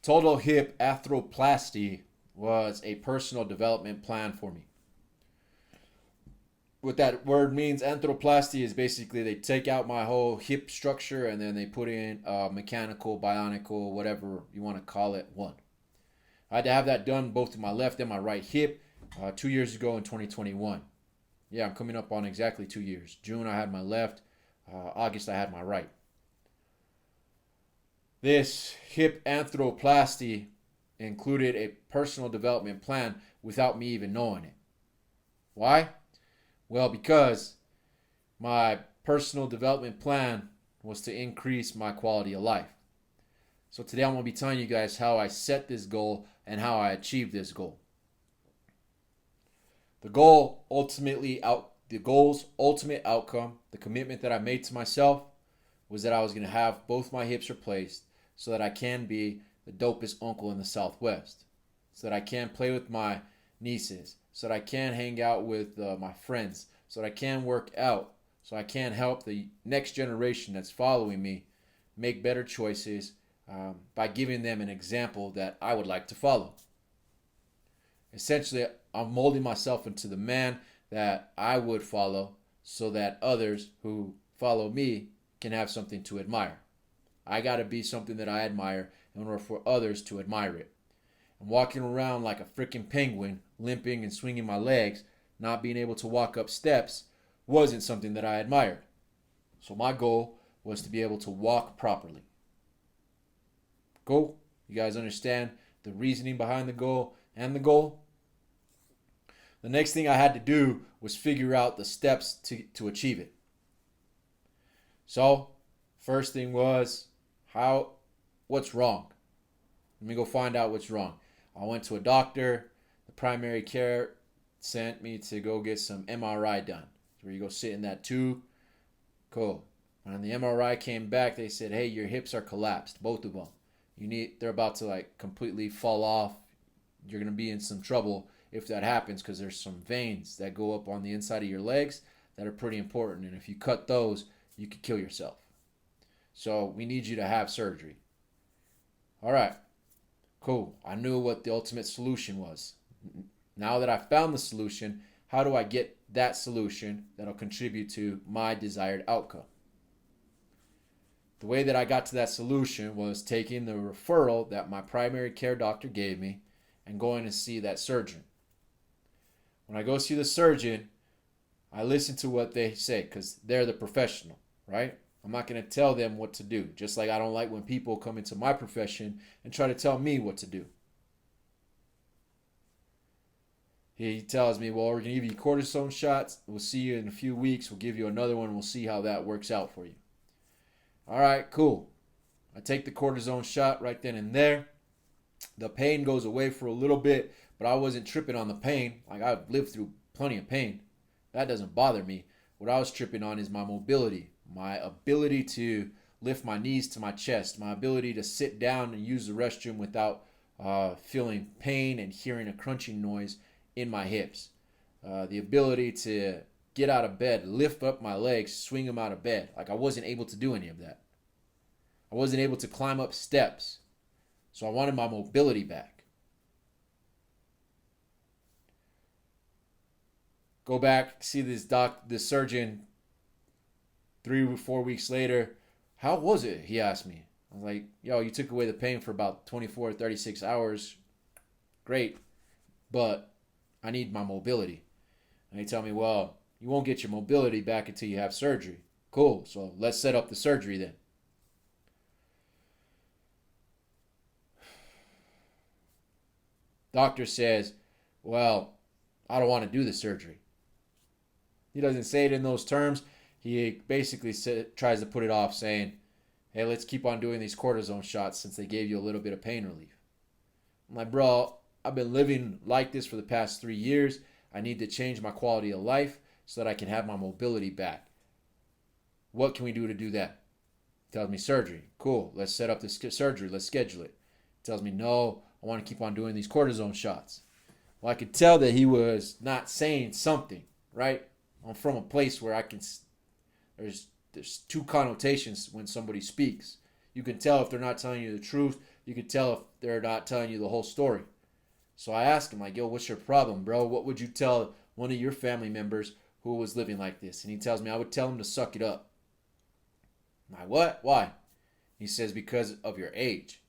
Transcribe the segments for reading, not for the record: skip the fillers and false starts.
Total hip arthroplasty was a personal development plan for me. What that word means, arthroplasty, is basically they take out my whole hip structure and then they put in mechanical, bionical, whatever you want to call it, one. I had to have that done both to my left and my right hip 2 years ago in 2021. Yeah, I'm coming up on exactly 2 years. June I had my left, August I had my right. This hip arthroplasty included a personal development plan without me even knowing it. Why? Well, because my personal development plan was to increase my quality of life. So today I'm going to be telling you guys how I set this goal and how I achieved this goal. The goal's ultimate outcome, the commitment that I made to myself, was that I was going to have both my hips replaced so that I can be the dopest uncle in the Southwest, so that I can play with my nieces, so that I can hang out with my friends, so that I can work out, so I can help the next generation that's following me make better choices by giving them an example that I would like to follow. Essentially, I'm molding myself into the man that I would follow so that others who follow me can have something to admire. I got to be something that I admire in order for others to admire it. And walking around like a freaking penguin, limping and swinging my legs, not being able to walk up steps, wasn't something that I admired. So my goal was to be able to walk properly. Cool? You guys understand the reasoning behind the goal and the goal? The next thing I had to do was figure out the steps to achieve it. So, first thing was, what's wrong? Let me go find out what's wrong. I went to a doctor. The primary care sent me to go get some MRI done. Where you go sit in that tube. Cool. When the MRI came back, they said, hey, your hips are collapsed, both of them. They're about to completely fall off. You're going to be in some trouble if that happens because there's some veins that go up on the inside of your legs that are pretty important. And if you cut those, you could kill yourself. So we need you to have surgery. All right. Cool. I knew what the ultimate solution was. Now that I found the solution, how do I get that solution that'll contribute to my desired outcome? The way that I got to that solution was taking the referral that my primary care doctor gave me and going to see that surgeon. When I go see the surgeon, I listen to what they say because they're the professional, right? I'm not going to tell them what to do, just like I don't like when people come into my profession and try to tell me what to do. He tells me, well, we're going to give you cortisone shots. We'll see you in a few weeks. We'll give you another one. We'll see how that works out for you. All right, cool. I take the cortisone shot right then and there. The pain goes away for a little bit, but I wasn't tripping on the pain. I've lived through plenty of pain. That doesn't bother me. What I was tripping on is my mobility, my ability to lift my knees to my chest, my ability to sit down and use the restroom without feeling pain and hearing a crunching noise in my hips. The ability to get out of bed, lift up my legs, swing them out of bed. I wasn't able to do any of that. I wasn't able to climb up steps. So I wanted my mobility back. Go back, see this surgeon 3 or 4 weeks later. How was it? He asked me. I was like, yo, you took away the pain for about 24 or 36 hours. Great. But I need my mobility. And they tell me, well, you won't get your mobility back until you have surgery. Cool. So let's set up the surgery then. Doctor says, well, I don't want to do the surgery. He doesn't say it in those terms. He basically tries to put it off saying, hey, let's keep on doing these cortisone shots since they gave you a little bit of pain relief. I'm like, bro, I've been living like this for the past 3 years. I need to change my quality of life so that I can have my mobility back. What can we do to do that? He tells me surgery. Cool. Let's set up this surgery. Let's schedule it. He tells me, no, I want to keep on doing these cortisone shots. Well, I could tell that he was not saying something, right? I'm from a place where there's two connotations when somebody speaks. You can tell if they're not telling you the truth you could tell if they're not telling you the whole story. So I asked him, like, yo, what's your problem, bro? What would you tell one of your family members who was living like this? And he tells me, I would tell him to suck it up. I'm like, what? Why? He says, because of your age.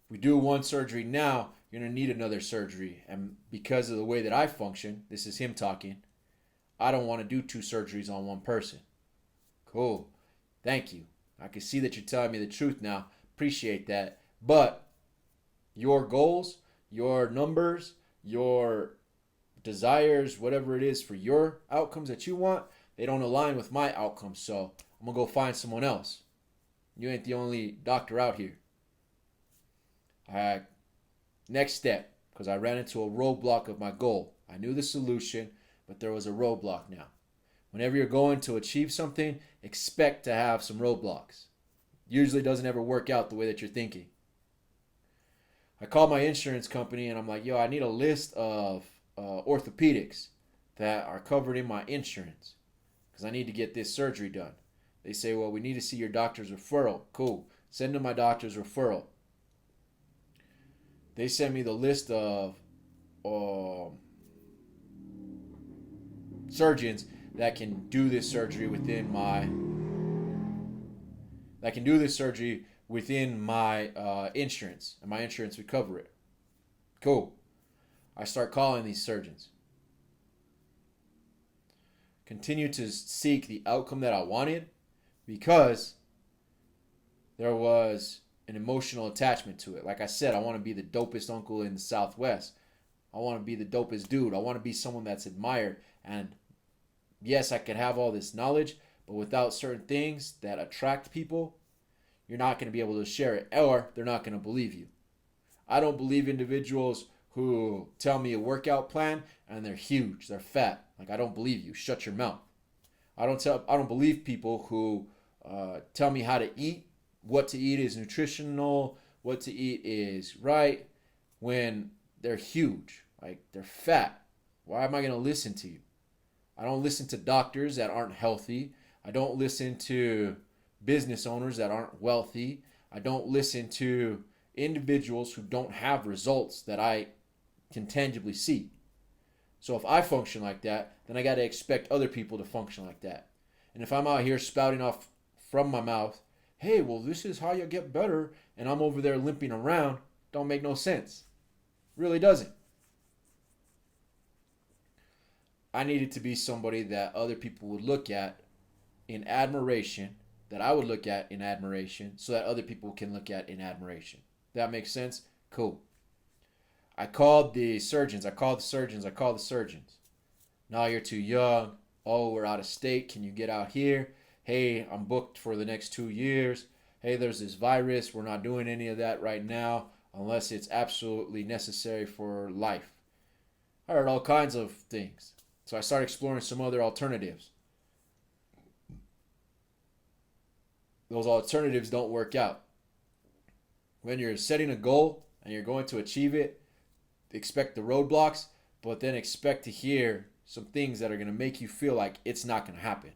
If we do one surgery now, you're going to need another surgery. And because of the way that I function, this is him talking, I don't want to do 2 surgeries on one person. Cool. Thank you. I can see that you're telling me the truth now. Appreciate that. But your goals, your numbers, your desires, whatever it is for your outcomes that you want, they don't align with my outcomes. So I'm going to go find someone else. You ain't the only doctor out here. Next step, because I ran into a roadblock of my goal. I knew the solution, but there was a roadblock now. Whenever you're going to achieve something, expect to have some roadblocks. Usually doesn't ever work out the way that you're thinking. I called my insurance company and I'm like, yo, I need a list of orthopedics that are covered in my insurance because I need to get this surgery done. They say, well, we need to see your doctor's referral. Cool. Send them my doctor's referral. They sent me the list of surgeons that can do this surgery within my insurance, and my insurance would cover it. Cool. I start calling these surgeons. Continue to seek the outcome that I wanted because there was an emotional attachment to it. Like I said, I want to be the dopest uncle in the Southwest. I want to be the dopest dude. I want to be someone that's admired. And yes, I could have all this knowledge, but without certain things that attract people, you're not going to be able to share it, or they're not going to believe you. I don't believe individuals who tell me a workout plan and they're huge, they're fat. Like, I don't believe you. Shut your mouth. I don't believe people who tell me how to eat, what to eat is nutritional, what to eat is right, when they're huge, like they're fat. Why am I going to listen to you? I don't listen to doctors that aren't healthy. I don't listen to business owners that aren't wealthy. I don't listen to individuals who don't have results that I can tangibly see. So if I function like that, then I got to expect other people to function like that. And if I'm out here spouting off from my mouth, hey, well, this is how you get better, and I'm over there limping around, don't make no sense. Really doesn't. I needed to be somebody that other people would look at in admiration, that I would look at in admiration, so that other people can look at in admiration. That makes sense? Cool. I called the surgeons. No, you're too young. Oh, we're out of state. Can you get out here? Hey, I'm booked for the next 2 years. Hey, there's this virus. We're not doing any of that right now unless it's absolutely necessary for life. I heard all kinds of things. So I started exploring some other alternatives. Those alternatives don't work out. When you're setting a goal and you're going to achieve it, expect the roadblocks, but then expect to hear some things that are going to make you feel like it's not going to happen.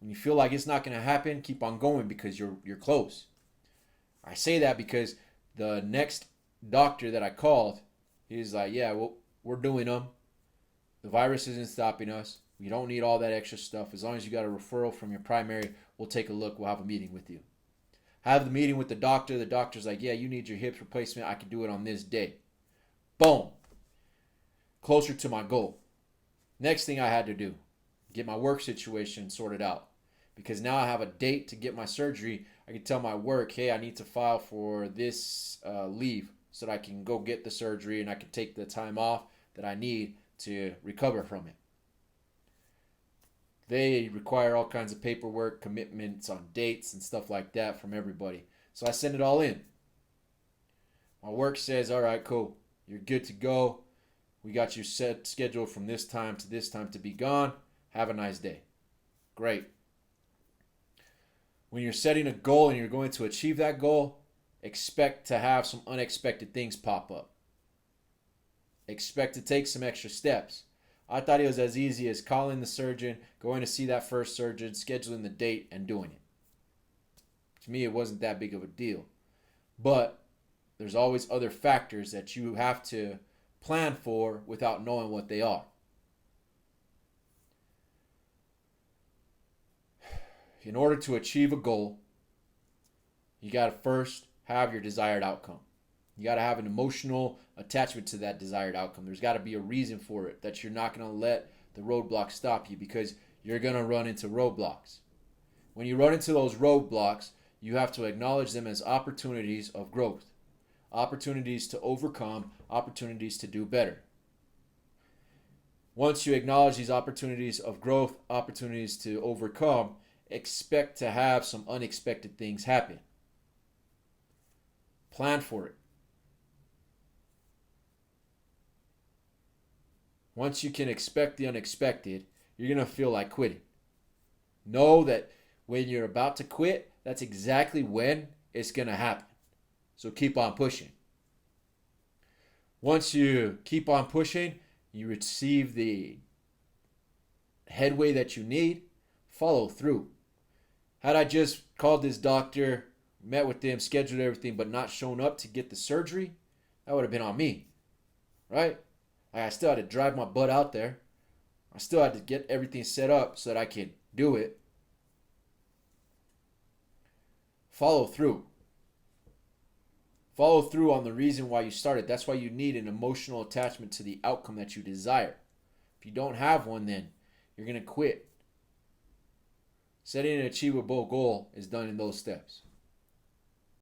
When you feel like it's not going to happen, keep on going because you're close. I say that because the next doctor that I called, he's like, yeah, well, we're doing them. The virus isn't stopping us. We don't need all that extra stuff. As long as you got a referral from your primary, we'll take a look. We'll have a meeting with you. Have the meeting with the doctor. The doctor's like, yeah, you need your hip replacement. I can do it on this day. Boom. Closer to my goal. Next thing I had to do, get my work situation sorted out. Because now I have a date to get my surgery. I can tell my work, hey, I need to file for this leave so that I can go get the surgery and I can take the time off that I need to recover from it. They require all kinds of paperwork, commitments on dates and stuff like that from everybody. So I send it all in. My work says, all right, cool. You're good to go. We got you set scheduled from this time to be gone. Have a nice day. Great. When you're setting a goal and you're going to achieve that goal, expect to have some unexpected things pop up. Expect to take some extra steps. I thought it was as easy as calling the surgeon, going to see that first surgeon, scheduling the date, and doing it. To me, it wasn't that big of a deal. But There's always other factors that you have to plan for without knowing what they are. In order to achieve a goal, you got to first have your desired outcome. You got to have an emotional attachment to that desired outcome. There's got to be a reason for it, that you're not going to let the roadblocks stop you, because you're going to run into roadblocks. When you run into those roadblocks, you have to acknowledge them as opportunities of growth, opportunities to overcome, opportunities to do better. Once you acknowledge these opportunities of growth, opportunities to overcome, expect to have some unexpected things happen. Plan for it. Once you can expect the unexpected, you're going to feel like quitting. Know that when you're about to quit, that's exactly when it's going to happen. So keep on pushing. Once you keep on pushing, you receive the headway that you need, follow through. Had I just called this doctor, met with them, scheduled everything, but not shown up to get the surgery, that would have been on me, right? I still had to drive my butt out there. I still had to get everything set up so that I could do it. Follow through. Follow through on the reason why you started. That's why you need an emotional attachment to the outcome that you desire. If you don't have one, then you're going to quit. Setting an achievable goal is done in those steps.